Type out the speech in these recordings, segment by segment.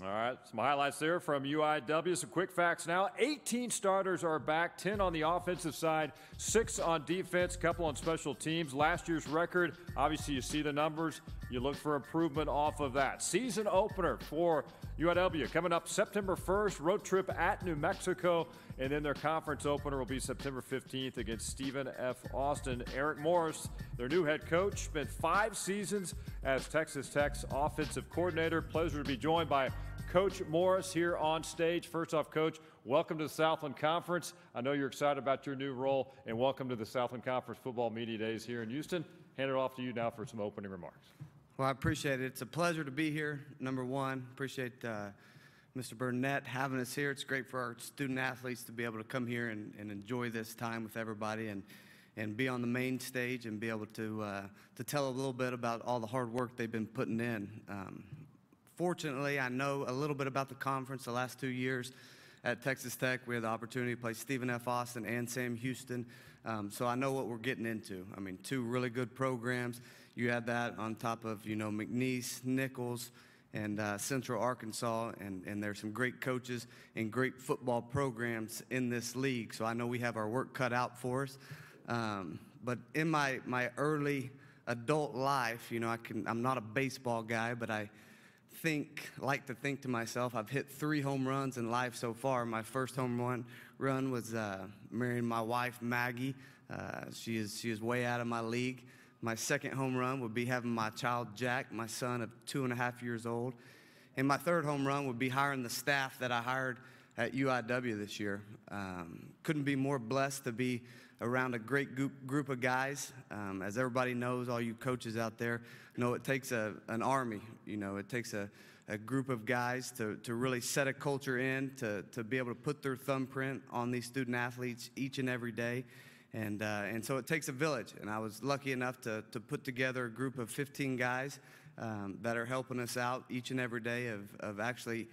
All right, some highlights there from UIW. Some quick facts now. 18 starters are back, 10 on the offensive side, 6 on defense, couple on special teams. Last year's record, obviously you see the numbers. You look for improvement off of that. Season opener for UIW coming up September 1st, road trip at New Mexico, and then their conference opener will be September 15th against Stephen F. Austin. Eric Morris, their new head coach, spent 5 seasons as Texas Tech's offensive coordinator. Pleasure to be joined by Coach Morris here on stage. First off, Coach, welcome to the Southland Conference. I know you're excited about your new role, and welcome to the Southland Conference Football Media Days here in Houston. Hand it off to you now for some opening remarks. Well, I appreciate it. It's a pleasure to be here, number one. Appreciate Mr. Burnett having us here. It's great for our student athletes to be able to come here and enjoy this time with everybody and be on the main stage and be able to tell a little bit about all the hard work they've been putting in. Fortunately, I know a little bit about the conference. The last 2 years at Texas Tech, we had the opportunity to play Stephen F. Austin and Sam Houston, so I know what we're getting into. I mean, 2 really good programs. You add that on top of, McNeese, Nichols, and Central Arkansas, and there's some great coaches and great football programs in this league, so I know we have our work cut out for us. But in my early adult life, I'm not a baseball guy, but I like to think to myself, I've hit 3 home runs in life so far. My first home run was marrying my wife, Maggie. She is way out of my league. My second home run would be having my child, Jack, my son of 2.5 years old. And my third home run would be hiring the staff that I hired at UIW this year. Couldn't be more blessed to be around a great group of guys. As everybody knows, all you coaches out there know it takes an army. It takes a group of guys to really set a culture in, to be able to put their thumbprint on these student athletes each and every day. And so it takes a village. And I was lucky enough to put together a group of 15 guys that are helping us out each and every day of actually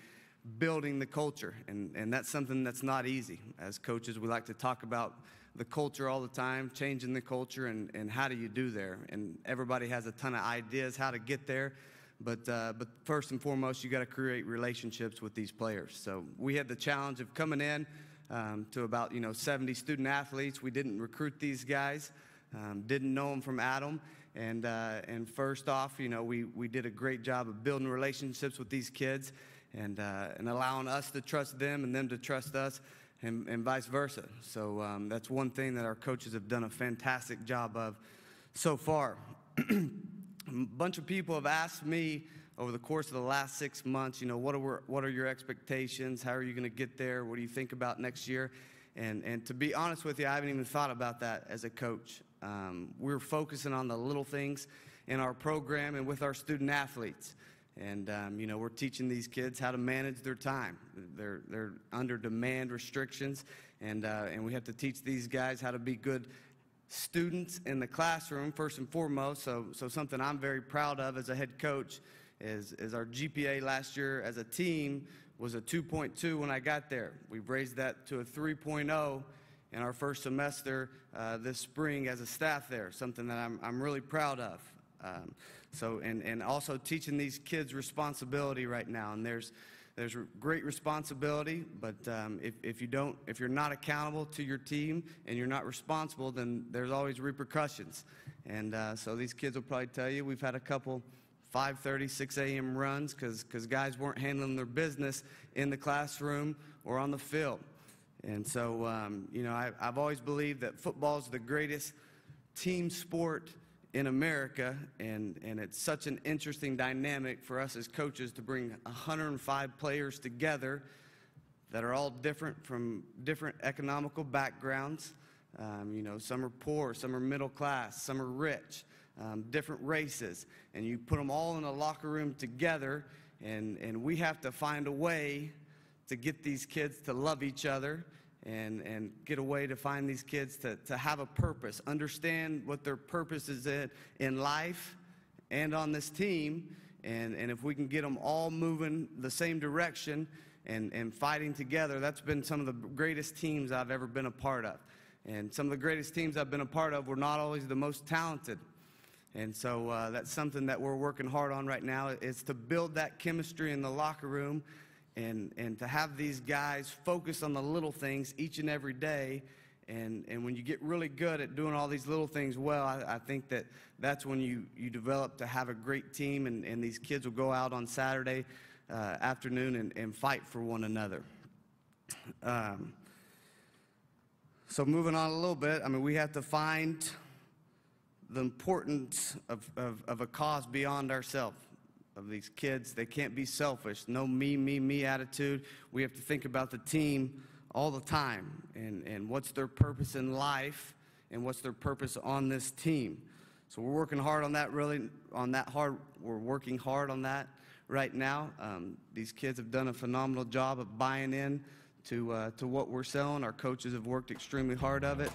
building the culture. And that's something that's not easy. As coaches, we like to talk about the culture all the time, changing the culture, and how do you do there? And everybody has a ton of ideas how to get there, but first and foremost, you got to create relationships with these players. So we had the challenge of coming in to about 70 student athletes. We didn't recruit these guys, didn't know them from Adam, and first off, we did a great job of building relationships with these kids, and allowing us to trust them and them to trust us. And vice versa. So that's one thing that our coaches have done a fantastic job of so far. A bunch of people have asked me over the course of the last 6 months, what are your expectations? How are you going to get there? What do you think about next year? And to be honest with you, I haven't even thought about that as a coach. We're focusing on the little things in our program and with our student athletes. And, we're teaching these kids how to manage their time. They're under demand restrictions, and we have to teach these guys how to be good students in the classroom, first and foremost. So something I'm very proud of as a head coach is our GPA last year as a team was a 2.2 when I got there. We've raised that to a 3.0 in our first semester this spring as a staff there, something that I'm really proud of. And also teaching these kids responsibility right now, and there's great responsibility, but if you're not accountable to your team and you're not responsible, then there's always repercussions. And so these kids will probably tell you we've had a couple 5:30, 6 a.m. runs because guys weren't handling their business in the classroom or on the field. And so I've always believed that football is the greatest team sport in America, and it's such an interesting dynamic for us as coaches to bring 105 players together that are all different from different economical backgrounds. Some are poor, some are middle class, some are rich, different races, and you put them all in a locker room together, and we have to find a way to get these kids to love each other and get a way to find these kids to have a purpose, understand what their purpose is in life and on this team, and if we can get them all moving the same direction and fighting together, that's been some of the greatest teams I've ever been a part of. And some of the greatest teams I've been a part of were not always the most talented. And so that's something that we're working hard on right now, is to build that chemistry in the locker room and to have these guys focus on the little things each and every day. And when you get really good at doing all these little things well, I think that's when you develop to have a great team, and these kids will go out on Saturday afternoon and fight for one another. So moving on a little bit, I mean, we have to find the importance of a cause beyond ourselves. Of these kids, they can't be selfish. No me attitude. We have to think about the team all the time, and what's their purpose in life, and what's their purpose on this team. So we're working hard on that. We're working hard on that right now. These kids have done a phenomenal job of buying in to what we're selling. Our coaches have worked extremely hard of it.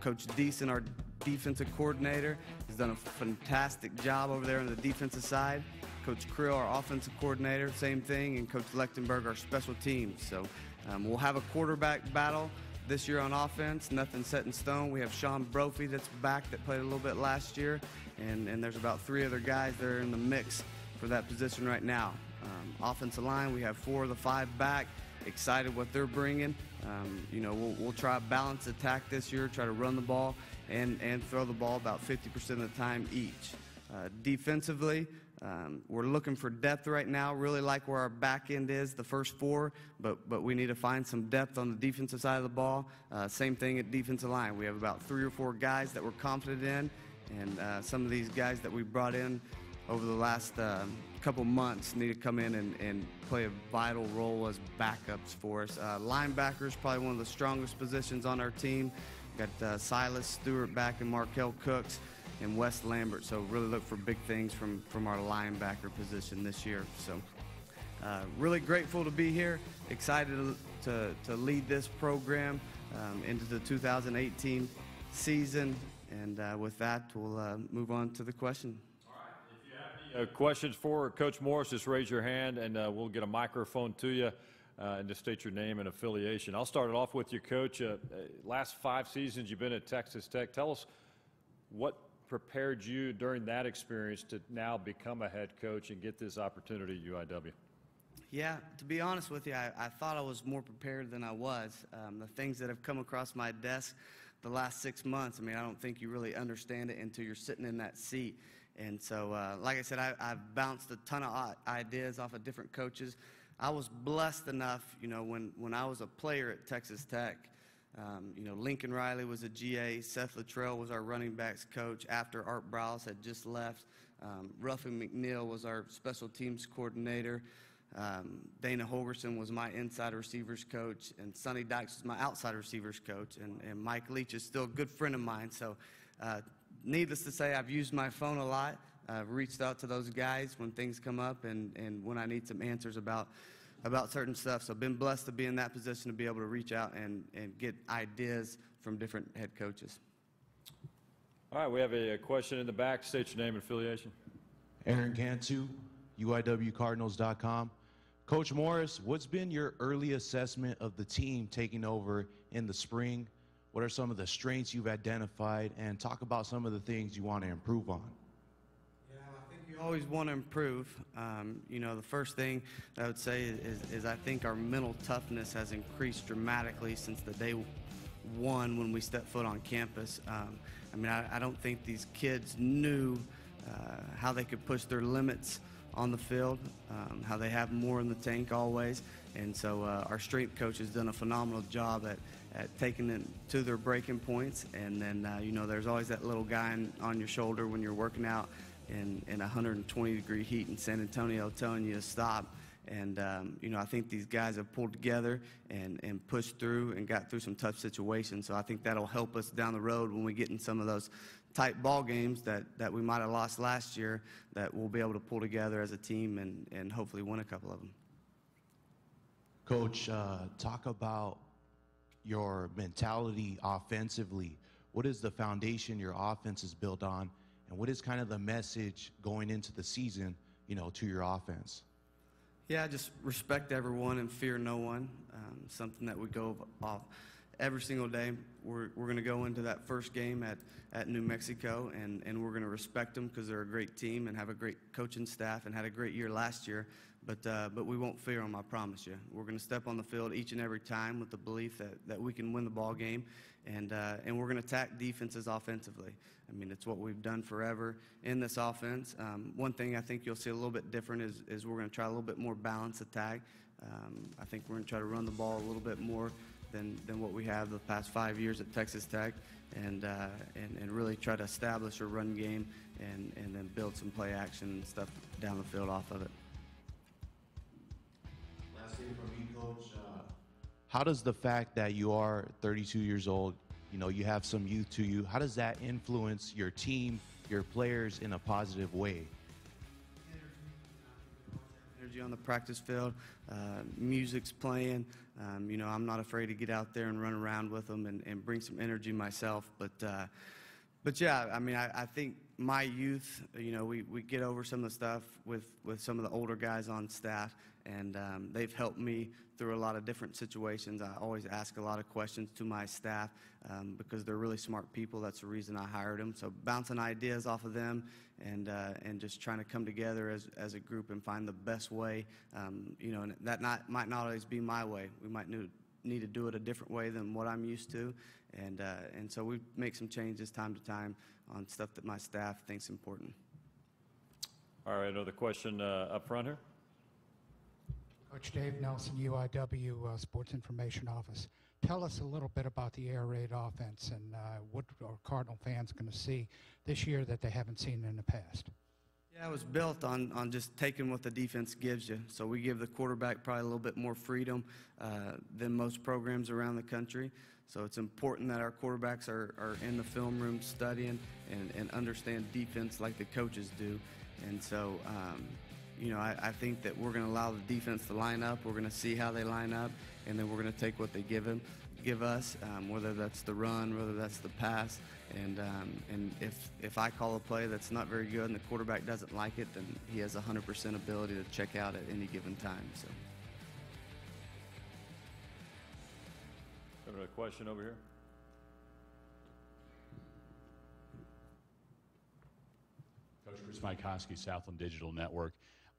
Coach Deason, our defensive coordinator, has done a fantastic job over there on the defensive side. Coach Krill, our offensive coordinator, same thing, and Coach Lechtenberg, our special teams. So we'll have a quarterback battle this year on offense. Nothing set in stone. We have Sean Brophy that's back, that played a little bit last year, and there's about 3 other guys that are in the mix for that position right now. Offensive line, we have 4 of the 5 back. Excited what they're bringing. We'll try a balanced attack this year, try to run the ball and throw the ball about 50% of the time each. Defensively, we're looking for depth right now. Really like where our back end is, the first 4, but we need to find some depth on the defensive side of the ball. Same thing at defensive line. We have about 3 or 4 guys that we're confident in, and some of these guys that we brought in over the last couple months need to come in and play a vital role as backups for us. Linebackers, probably one of the strongest positions on our team. Got Silas Stewart back and Markel Cooks and Wes Lambert. So really look for big things from our linebacker position this year. So really grateful to be here. Excited to lead this program into the 2018 season. And with that, we'll move on to the question. Questions for Coach Morris, just raise your hand and we'll get a microphone to you and just state your name and affiliation. I'll start it off with you, Coach. Last 5 seasons you've been at Texas Tech. Tell us what prepared you during that experience to now become a head coach and get this opportunity at UIW. Yeah, to be honest with you, I thought I was more prepared than I was. The things that have come across my desk the last 6 months, I mean, I don't think you really understand it until you're sitting in that seat. And so, like I said, I've bounced a ton of ideas off of different coaches. I was blessed enough, when I was a player at Texas Tech, Lincoln Riley was a GA, Seth Luttrell was our running backs coach after Art Browse had just left. Ruffin McNeil was our special teams coordinator. Dana Holgerson was my inside receivers coach, and Sonny Dykes was my outside receivers coach, and Mike Leach is still a good friend of mine. So, needless to say, I've used my phone a lot. I've reached out to those guys when things come up and when I need some answers about certain stuff. So I've been blessed to be in that position to be able to reach out and get ideas from different head coaches. All right, we have a question in the back. State your name and affiliation. Aaron Cantu, UIWCardinals.com. Coach Morris, what's been your early assessment of the team taking over in the spring? What are some of the strengths you've identified, and talk about some of the things you want to improve on? Yeah, I think you always want to improve. The first thing I would say is I think our mental toughness has increased dramatically since the day 1 when we stepped foot on campus. I don't think these kids knew how they could push their limits on the field, how they have more in the tank always. And so our strength coach has done a phenomenal job at taking them to their breaking points. And then, there's always that little guy on your shoulder when you're working out in 120-degree heat in San Antonio telling you to stop. And, I think these guys have pulled together and pushed through and got through some tough situations. So I think that'll help us down the road when we get in some of those tight ball games that we might have lost last year, that we'll be able to pull together as a team and hopefully win a couple of them. Coach, talk about your mentality offensively. What is the foundation your offense is built on, and what is kind of the message going into the season, to your offense? Yeah, just respect everyone and fear no one. Something that we go off every single day. We're going to go into that first game at New Mexico, and we're going to respect them because they're a great team and have a great coaching staff and had a great year last year. but we won't fear them, I promise you. We're going to step on the field each and every time with the belief that we can win the ball game, and we're going to attack defenses offensively. I mean, it's what we've done forever in this offense. One thing I think you'll see a little bit different is we're going to try a little bit more balanced attack. I think we're going to try to run the ball a little bit more than what we have the past 5 years at Texas Tech, and really try to establish a run game and then build some play action and stuff down the field off of it. Last thing from me, Coach. How does the fact that you are 32 years old, you have some youth to you, how does that influence your team, your players in a positive way? Energy on the practice field, music's playing. I'm not afraid to get out there and run around with them and bring some energy myself. But yeah, I mean, I think my youth, we get over some of the stuff with some of the older guys on staff, and they've helped me through a lot of different situations. I always ask a lot of questions to my staff because they're really smart people. That's the reason I hired them. So bouncing ideas off of them and just trying to come together as a group and find the best way, and that might not always be my way. We might need to do it a different way than what I'm used to, and so we make some changes time to time on stuff that my staff thinks important. All right, another question up front here. Coach Dave Nelson, UIW Sports Information Office. Tell us a little bit about the air raid offense and what are Cardinal fans going to see this year that they haven't seen in the past? Yeah, it was built on just taking what the defense gives you. So we give the quarterback probably a little bit more freedom than most programs around the country. So it's important that our quarterbacks are in the film room studying and understand defense like the coaches do. And so, I think that we're going to allow the defense to line up. We're going to see how they line up, and then we're going to take what they give us, whether that's the run, whether that's the pass. And if I call a play that's not very good and the quarterback doesn't like it, then he has 100% ability to check out at any given time. So. Got a question over here. Coach Chris Mikoski, Southland Digital Network.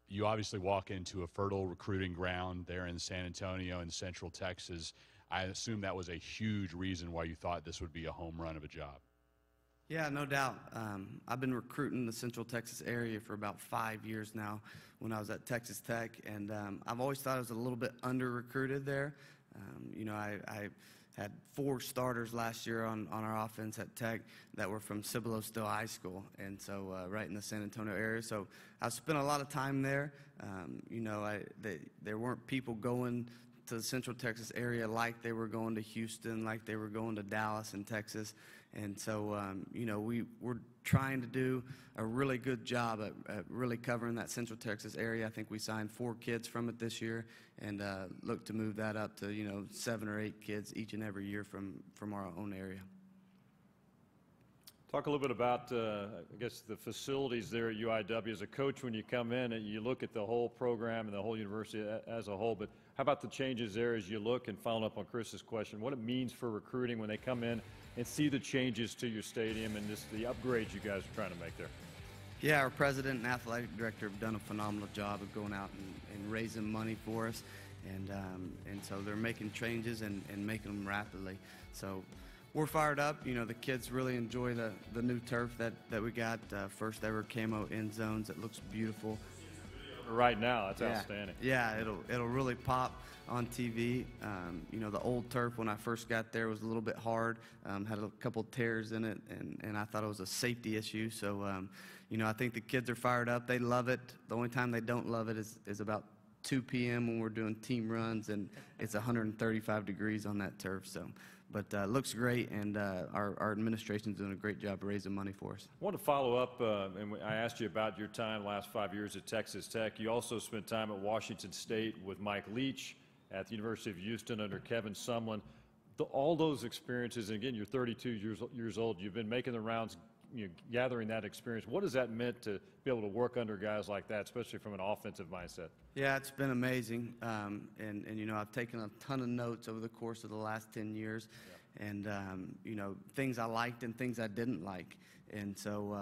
You obviously walk into a fertile recruiting ground there in San Antonio in Central Texas. I assume that was a huge reason why you thought this would be a home run of a job. Yeah, no doubt. I've been recruiting the Central Texas area for about 5 years now when I was at Texas Tech, and I've always thought I was a little bit under-recruited there. I had 4 starters last year on our offense at Tech that were from Cibolo Still High School, and so right in the San Antonio area. So I spent a lot of time there. There weren't people going to the Central Texas area like they were going to Houston, like they were going to Dallas and Texas. And so, we're trying to do a really good job at really covering that Central Texas area. I think we signed 4 kids from it this year and look to move that up to, 7 or 8 kids each and every year from our own area. Talk a little bit about, I guess, the facilities there at UIW. As a coach, when you come in and you look at the whole program and the whole university as a whole, but how about the changes there as you look, and following up on Chris's question, what it means for recruiting when they come in and see the changes to your stadium and just the upgrades you guys are trying to make there? Yeah, our president and athletic director have done a phenomenal job of going out and raising money for us, and so they're making changes and making them rapidly. So we're fired up. The kids really enjoy the new turf that we got, first ever camo end zones. It looks beautiful. Right now, that's outstanding. Yeah, it'll really pop on TV. The old turf when I first got there was a little bit hard, had a couple tears in it, and I thought it was a safety issue. So, I think the kids are fired up. They love it. The only time they don't love it is about 2 p.m. when we're doing team runs, and it's 135 degrees on that turf. So. But looks great, and our administration's doing a great job of raising money for us. I want to follow up, and I asked you about your time last 5 years at Texas Tech. You also spent time at Washington State with Mike Leach, at the University of Houston under Kevin Sumlin. All those experiences, and again, you're 32 years old. You've been making the rounds, gathering that experience. What has that meant to be able to work under guys like that, especially from an offensive mindset? Yeah, it's been amazing. And I've taken a ton of notes over the course of the last 10 years. and things I liked and things I didn't like. And so,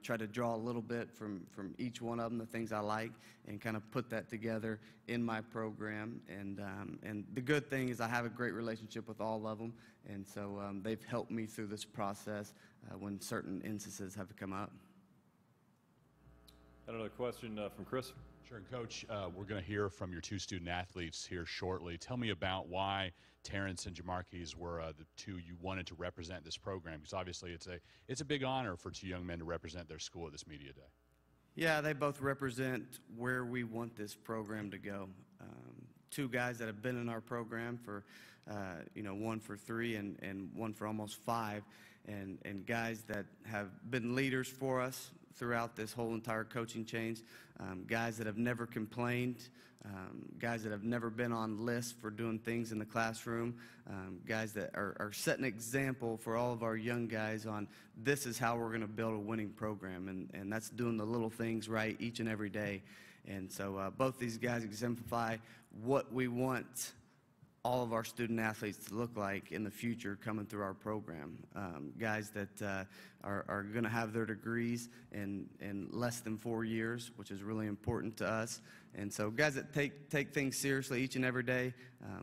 try to draw a little bit from each one of them, the things I like, and kind of put that together in my program. And the good thing is I have a great relationship with all of them, and so they've helped me through this process when certain instances have come up. Another question from Chris. Sure, and Coach, we're going to hear from your two student athletes here shortly. Tell me about why Terrence and Jamarquise were the two you wanted to represent this program, because obviously it's a big honor for two young men to represent their school at this media day. Yeah, they both represent where we want this program to go. Two guys that have been in our program for, one for 3 and one for almost 5, and guys that have been leaders for us throughout this whole entire coaching change, guys that have never complained, guys that have never been on lists for doing things in the classroom, guys that are setting an example for all of our young guys on this is how we're going to build a winning program, and that's doing the little things right each and every day. And so both these guys exemplify what we want all of our student athletes to look like in the future coming through our program. Guys that are going to have their degrees in less than 4 years, which is really important to us. And so guys that take things seriously each and every day,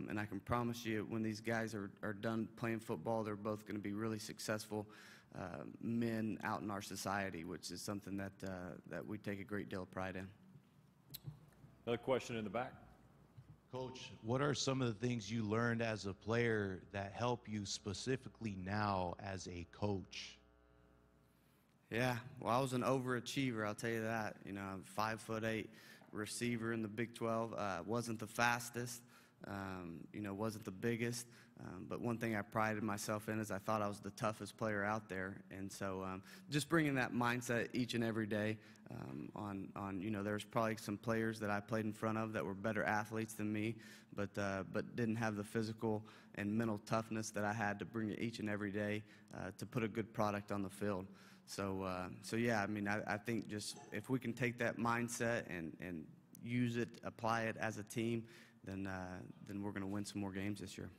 and I can promise you when these guys are done playing football, they're both going to be really successful men out in our society, which is something that we take a great deal of pride in. Another question in the back. Coach, what are some of the things you learned as a player that help you specifically now as a coach? Yeah, well, I was an overachiever, I'll tell you that. I'm 5'8" receiver in the Big 12. Wasn't the fastest, wasn't the biggest. But one thing I prided myself in is I thought I was the toughest player out there. And so just bringing that mindset each and every day there's probably some players that I played in front of that were better athletes than me, but didn't have the physical and mental toughness that I had to bring it each and every day to put a good product on the field. So yeah, I think just if we can take that mindset and use it, apply it as a team, then we're going to win some more games this year.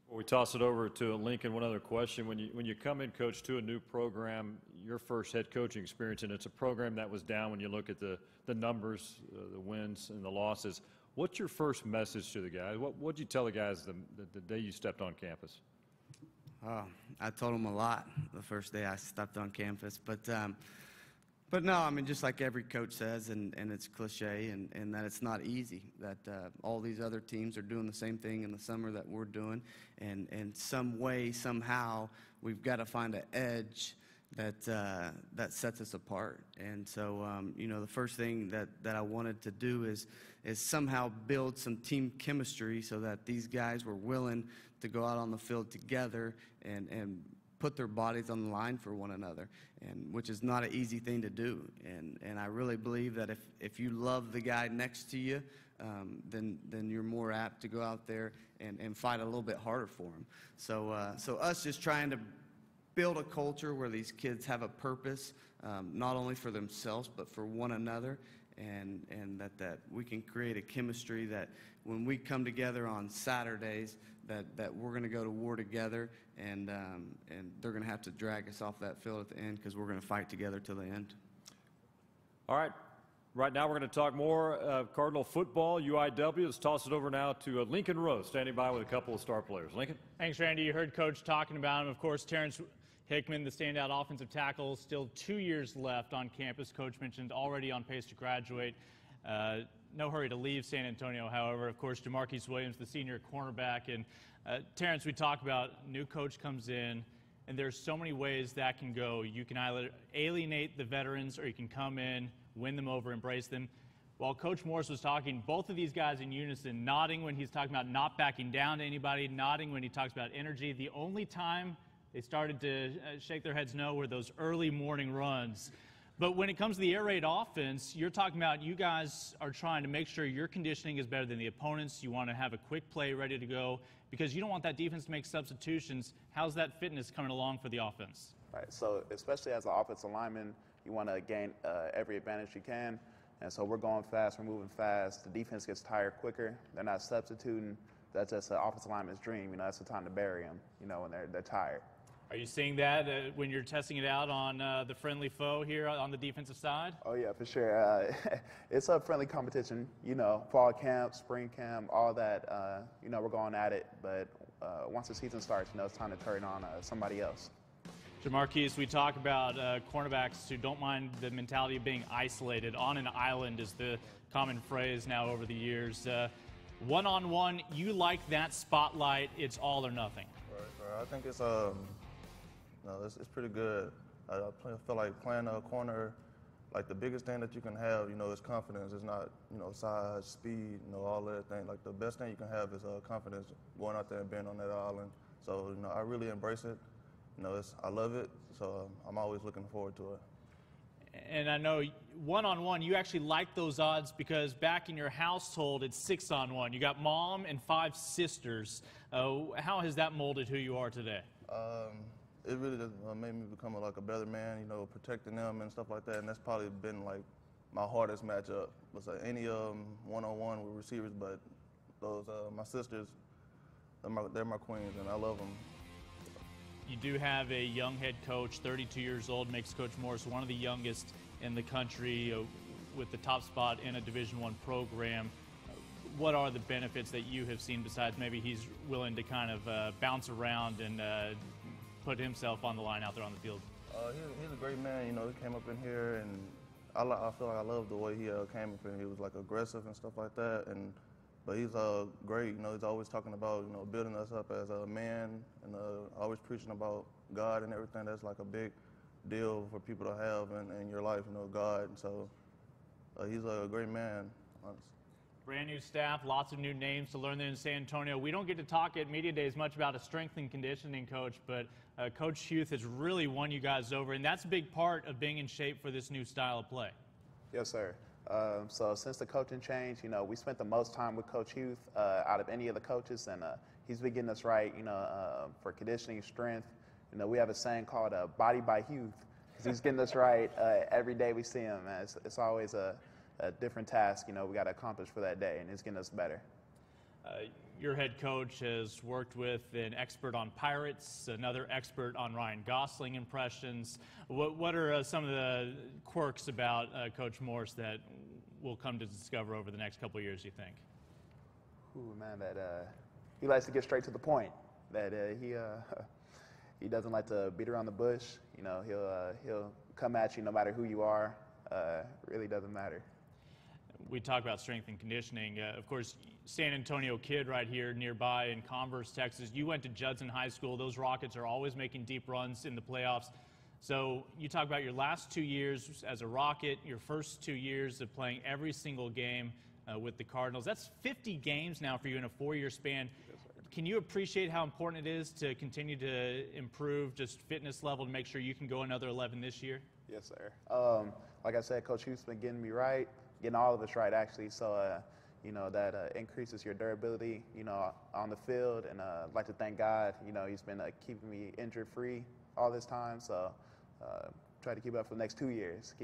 Well, we toss it over to Lincoln. One other question. When you come in, Coach, to a new program, your first head coaching experience, and it's a program that was down when you look at the numbers, the wins and the losses. What's your first message to the guys? What'd you tell the guys the day you stepped on campus? I told them a lot the first day I stepped on campus, but no, just like every coach says, and it's cliche, and that it's not easy, that all these other teams are doing the same thing in the summer that we're doing, and some way, somehow, we've got to find an edge that sets us apart. And so, the first thing that I wanted to do is somehow build some team chemistry so that these guys were willing to go out on the field together and put their bodies on the line for one another, and which is not an easy thing to do. And I really believe that if you love the guy next to you, then you're more apt to go out there and fight a little bit harder for him. So us just trying to build a culture where these kids have a purpose, not only for themselves but for one another, and that we can create a chemistry that when we come together on Saturdays, that we're going to go to war together, and they're going to have to drag us off that field at the end because we're going to fight together till the end. All right. Right now we're going to talk more Cardinal football, UIW. Let's toss it over now to Lincoln Rose, standing by with a couple of star players. Lincoln? Thanks, Randy. You heard Coach talking about him. Of course, Terrence Hickman, the standout offensive tackle, still 2 years left on campus. Coach mentioned already on pace to graduate. No hurry to leave San Antonio, however. Of course, Jamarquise Williams, the senior cornerback. And Terrence, we talk about new coach comes in, and there's so many ways that can go. You can either alienate the veterans, or you can come in, win them over, embrace them. While Coach Morris was talking, both of these guys in unison, nodding when he's talking about not backing down to anybody, nodding when he talks about energy. The only time they started to shake their heads no were those early morning runs. But when it comes to the air raid offense, you're talking about you guys are trying to make sure your conditioning is better than the opponents. You want to have a quick play ready to go because you don't want that defense to make substitutions. How's that fitness coming along for the offense? Right, so especially as an offensive lineman, you want to gain every advantage you can. And so we're going fast, we're moving fast. The defense gets tired quicker. They're not substituting. that's just an offensive lineman's dream. You know, that's the time to bury them, you know, when they're tired. Are you seeing that when you're testing it out on the friendly foe here on the defensive side? Oh, yeah, for sure. It's a friendly competition, you know, fall camp, spring camp, all that. You know, we're going at it. But once the season starts, you know, it's time to turn on somebody else. Jamarquise, we talk about cornerbacks who don't mind the mentality of being isolated. On an island is the common phrase now over the years. One-on-one, you like that spotlight. It's all or nothing. Right. I think it's it's pretty good. I feel like playing a corner, like the biggest thing that you can have, you know, is confidence. It's not, you know, size, speed, you know, all that thing. Like the best thing you can have is confidence, going out there and being on that island. So, you know, I really embrace it. You know, I love it, so I'm always looking forward to it. And I know one-on-one, you actually like those odds because back in your household, it's 6-on-1. You got mom and 5 sisters. How has that molded who you are today? It really just made me become a better man, you know, protecting them and stuff like that. And that's probably been like my hardest matchup. Was like any one-on-one with receivers, but those my sisters, they're my queens, and I love them. You do have a young head coach, 32 years old, makes Coach Morris one of the youngest in the country with the top spot in a Division I program. What are the benefits that you have seen besides maybe he's willing to kind of bounce around and put himself on the line out there on the field? He's a great man. You know, he came up in here, and I feel like I love the way he came up in. He was like aggressive and stuff like that, but he's great. You know, he's always talking about, you know, building us up as a man, and always preaching about God and everything. That's like a big deal for people to have in your life, you know, God. And so he's a great man, honestly. Brand new staff, lots of new names to learn there in San Antonio. We don't get to talk at Media Days much about a strength and conditioning coach, but Coach Huth has really won you guys over, and that's a big part of being in shape for this new style of play. Yes, sir. So since the coaching change, you know, we spent the most time with Coach Huth out of any of the coaches, and he's been getting us right, you know, for conditioning, strength. You know, we have a saying called "Body by Huth," because he's getting us right every day we see him. Man, it's always a different task, you know, we got to accomplish for that day, and it's getting us better. Your head coach has worked with an expert on Pirates, another expert on Ryan Gosling impressions. What are some of the quirks about Coach Morris that we'll come to discover over the next couple of years, you think? Ooh, man, that he likes to get straight to the point. That he doesn't like to beat around the bush. You know, he'll come at you no matter who you are. Really doesn't matter. We talk about strength and conditioning. Of course, San Antonio kid right here nearby in Converse, Texas. You went to Judson High School. Those Rockets are always making deep runs in the playoffs. So you talk about your last 2 years as a Rocket, your first 2 years of playing every single game with the Cardinals. That's 50 games now for you in a 4-year span. Can you appreciate how important it is to continue to improve just fitness level to make sure you can go another 11 this year? Yes, sir. Like I said, Coach Huth's been getting me right, getting all of us right, actually. So, you know, that increases your durability, you know, on the field. And I'd like to thank God, you know, he's been keeping me injury-free all this time. So try to keep it up for the next 2 years,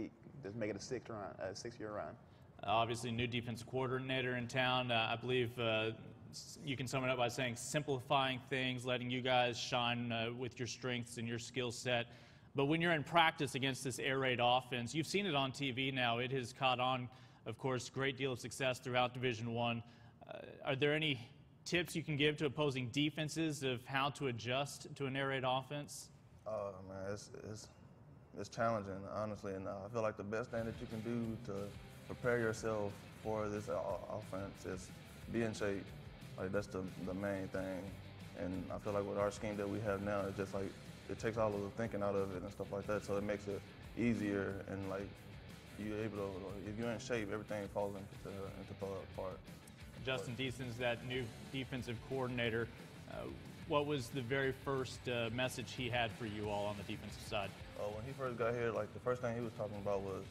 just make it a 6-year run. Obviously, new defensive coordinator in town. I believe you can sum it up by saying simplifying things, letting you guys shine with your strengths and your skill set. But when you're in practice against this air raid offense, you've seen it on TV now. It has caught on, of course, great deal of success throughout Division I. Are there any tips you can give to opposing defenses of how to adjust to an air raid offense? Man, it's challenging, honestly, and I feel like the best thing that you can do to prepare yourself for this offense is be in shape. Like, that's the main thing. And I feel like with our scheme that we have now, it's just like it takes all of the thinking out of it and stuff like that, so it makes it easier, and like you're able to, if you're in shape, everything falls into part. Justin Deason's that new defensive coordinator. What was the very first message he had for you all on the defensive side? When he first got here, like the first thing he was talking about was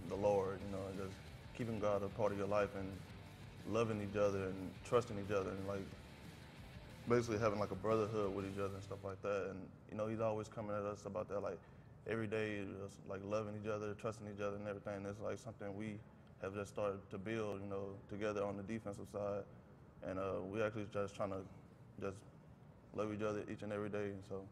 the Lord, you know, and just keeping God a part of your life and loving each other and trusting each other, and like basically having like a brotherhood with each other and stuff like that. And you know, he's always coming at us about that, like every day, just like loving each other, trusting each other, and everything. It's like something we have just started to build, you know, together on the defensive side. and we actually just trying to just love each other each and every day. So.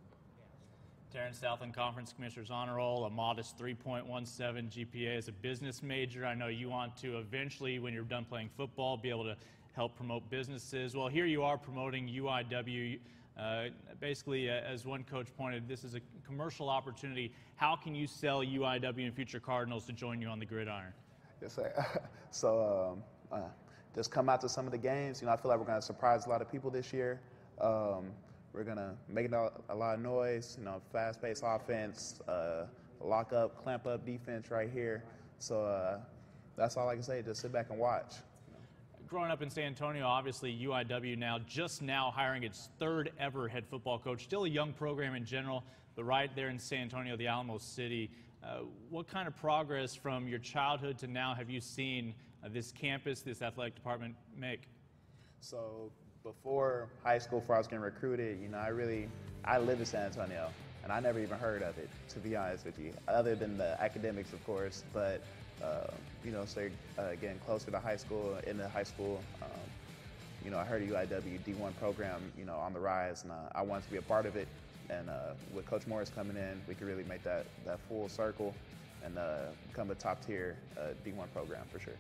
Terrence, Southland Conference Commissioner's Honor Roll, a modest 3.17 GPA as a business major. I know you want to eventually, when you're done playing football, be able to help promote businesses. Well, here you are promoting UIW. Basically, as one coach pointed, this is a commercial opportunity. How can you sell UIW and future Cardinals to join you on the gridiron? Yes, sir. So just come out to some of the games. I feel like we're going to surprise a lot of people this year. We're going to make a lot of noise, fast-paced offense, lock up, clamp up defense right here. So that's all I can say, just sit back and watch. Growing up in San Antonio, obviously UIW just now hiring its third ever head football coach. Still a young program in general, but right there in San Antonio, the Alamo City. What kind of progress from your childhood to now have you seen this campus, this athletic department make? So before high school, before I was getting recruited, I live in San Antonio, and I never even heard of it, to be honest with you, other than the academics, of course. But so getting closer to high school, into high school, I heard of UIW D1 program, on the rise, and I wanted to be a part of it. And with Coach Morris coming in, we could really make that full circle and become a top-tier D1 program for sure.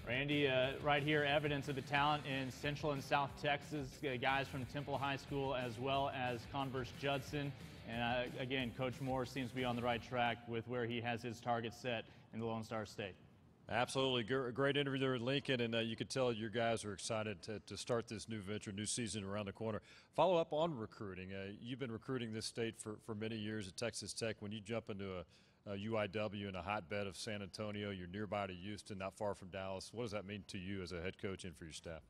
Randy, right here, evidence of the talent in Central and South Texas, guys from Temple High School as well as Converse Judson. And again, Coach Morris seems to be on the right track with where he has his target set in the Lone Star State. Absolutely. Great interview there at Lincoln, and you could tell your guys are excited to start this new venture, new season around the corner. Follow up on recruiting. You've been recruiting this state for many years at Texas Tech. When you jump into a UIW in a hotbed of San Antonio, you're nearby to Houston, not far from Dallas. What does that mean to you as a head coach and for your staff?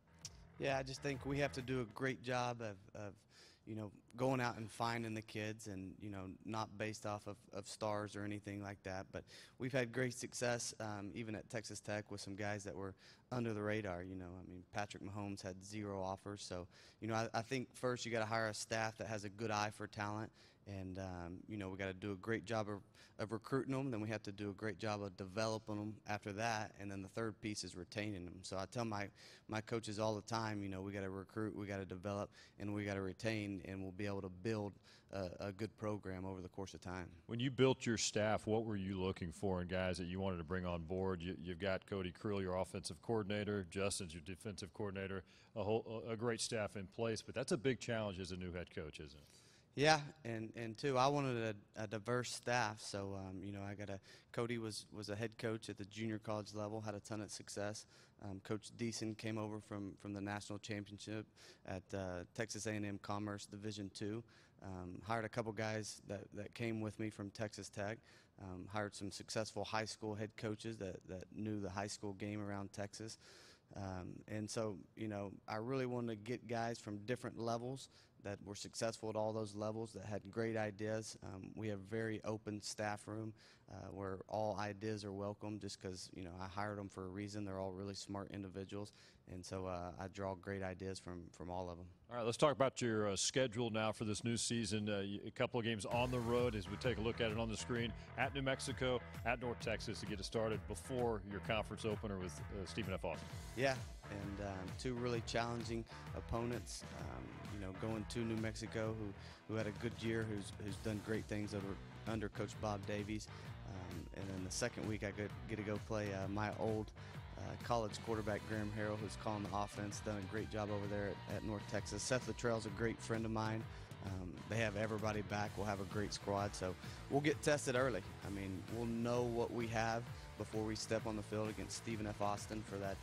Yeah, I just think we have to do a great job of going out and finding the kids and, not based off of stars or anything like that. But we've had great success even at Texas Tech with some guys that were under the radar. Patrick Mahomes had 0 offers. So, I think first you got to hire a staff that has a good eye for talent. And, we got to do a great job of recruiting them. Then we have to do a great job of developing them after that. And then the third piece is retaining them. So I tell my coaches all the time, we got to recruit, we got to develop, and we got to retain, and we'll be able to build a good program over the course of time. When you built your staff, what were you looking for in guys that you wanted to bring on board? You've got Cody Creel, your offensive coordinator, Justin's your defensive coordinator, a great staff in place. But that's a big challenge as a new head coach, isn't it? Yeah, and too, I wanted a diverse staff. So, Cody was a head coach at the junior college level, had a ton of success. Coach Deason came over from the national championship at Texas A&M Commerce Division II. Hired a couple guys that came with me from Texas Tech. Hired some successful high school head coaches that knew the high school game around Texas. And so, I really wanted to get guys from different levels that were successful at all those levels, that had great ideas. We have very open staff room where all ideas are welcome just because, I hired them for a reason. They're all really smart individuals. And so I draw great ideas from all of them. All right, let's talk about your schedule now for this new season. A couple of games on the road as we take a look at it on the screen. At New Mexico, at North Texas to get it started before your conference opener with Stephen F. Austin. Yeah, and 2 really challenging opponents. Going to New Mexico, who had a good year, who's done great things under Coach Bob Davies. And then the second week I get to go play my old college quarterback, Graham Harrell, who's calling the offense, done a great job over there at North Texas. Seth Luttrell's a great friend of mine. They have everybody back. We'll have a great squad, so we'll get tested early. We'll know what we have before we step on the field against Stephen F. Austin for that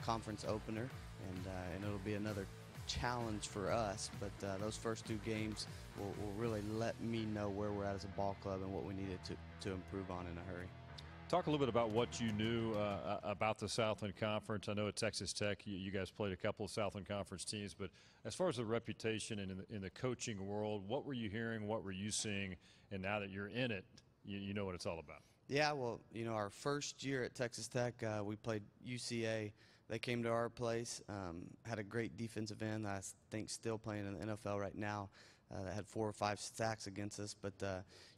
conference opener, and it'll be another challenge for us, but those first 2 games will really let me know where we're at as a ball club and what we needed to improve on in a hurry. Talk a little bit about what you knew about the Southland Conference. I know at Texas Tech you guys played a couple of Southland Conference teams, but as far as the reputation and in the coaching world, what were you hearing, what were you seeing, and now that you're in it, you know what it's all about? Yeah, well, our first year at Texas Tech, we played UCA. They came to our place, had a great defensive end that I think still playing in the NFL right now. that had 4 or 5 sacks against us. But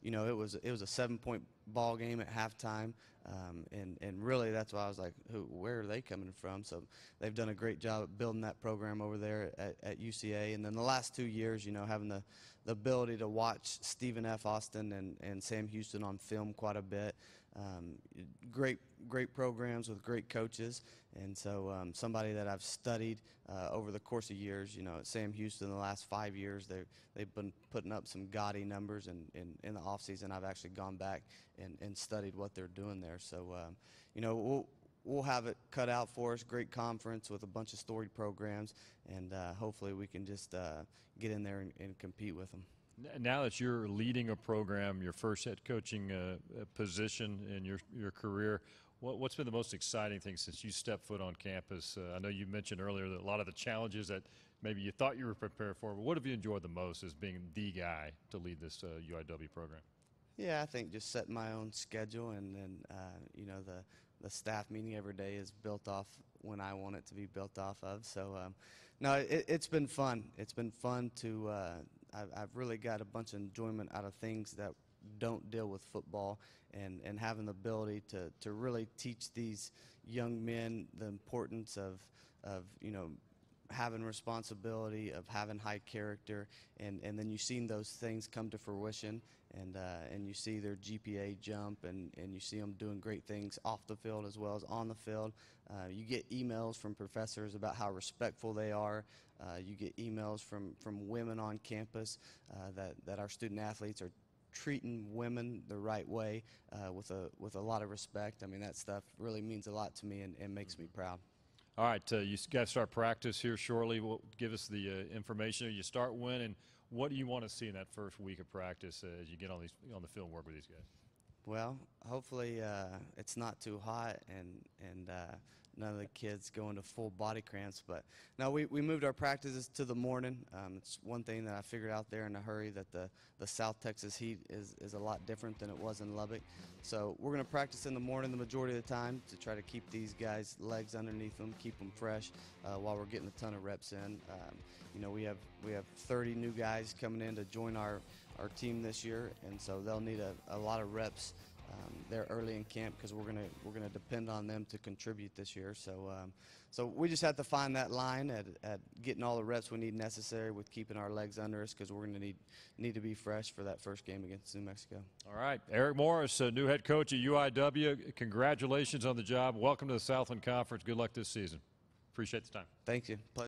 you know, it was a 7-point ball game at halftime, and really that's why I was like, where are they coming from? So they've done a great job at building that program over there at UCA. And then the last 2 years, you know, having the ability to watch Stephen F. Austin and Sam Houston on film quite a bit. Great programs with great coaches, and so somebody that I've studied over the course of years. You know, at Sam Houston, the last 5 years, they've been putting up some gaudy numbers, and in the offseason, I've actually gone back and studied what they're doing there. So, you know, we'll have it cut out for us. Great conference with a bunch of storied programs, and hopefully we can just get in there and compete with them. Now that you're leading a program, your first head coaching position in your career, what's been the most exciting thing since you stepped foot on campus? I know you mentioned earlier that a lot of the challenges that maybe you thought you were prepared for, but what have you enjoyed the most as being the guy to lead this UIW program? Yeah, I think just setting my own schedule, and then you know, the staff meeting every day is built off when I want it to be built off of. So no, it's been fun. It's been fun to I've really got a bunch of enjoyment out of things that don't deal with football, and having the ability to really teach these young men the importance of you know, having responsibility, of having high character, and then you've seen those things come to fruition, and you see their GPA jump, and you see them doing great things off the field as well as on the field. You get emails from professors about how respectful they are. You get emails from women on campus that our student athletes are treating women the right way, with a lot of respect. I mean, that stuff really means a lot to me and makes me proud. All right, you got to start practice here shortly. Give us the information. You start when, and what do you want to see in that first week of practice as you get on the field and work with these guys? Well, hopefully it's not too hot, and none of the kids go into full body cramps. But no, we moved our practices to the morning. It's one thing that I figured out there in a hurry, that the South Texas heat is a lot different than it was in Lubbock. So we're going to practice in the morning the majority of the time to try to keep these guys' legs underneath them, keep them fresh while we're getting a ton of reps in. You know, we have 30 new guys coming in to join our team this year, and so they'll need a lot of reps there early in camp, because we're gonna depend on them to contribute this year. So we just have to find that line at getting all the reps we need necessary with keeping our legs under us, because we're gonna need to be fresh for that first game against New Mexico. All right, Eric Morris, new head coach at UIW. Congratulations on the job. Welcome to the Southland Conference. Good luck this season. Appreciate the time. Thank you.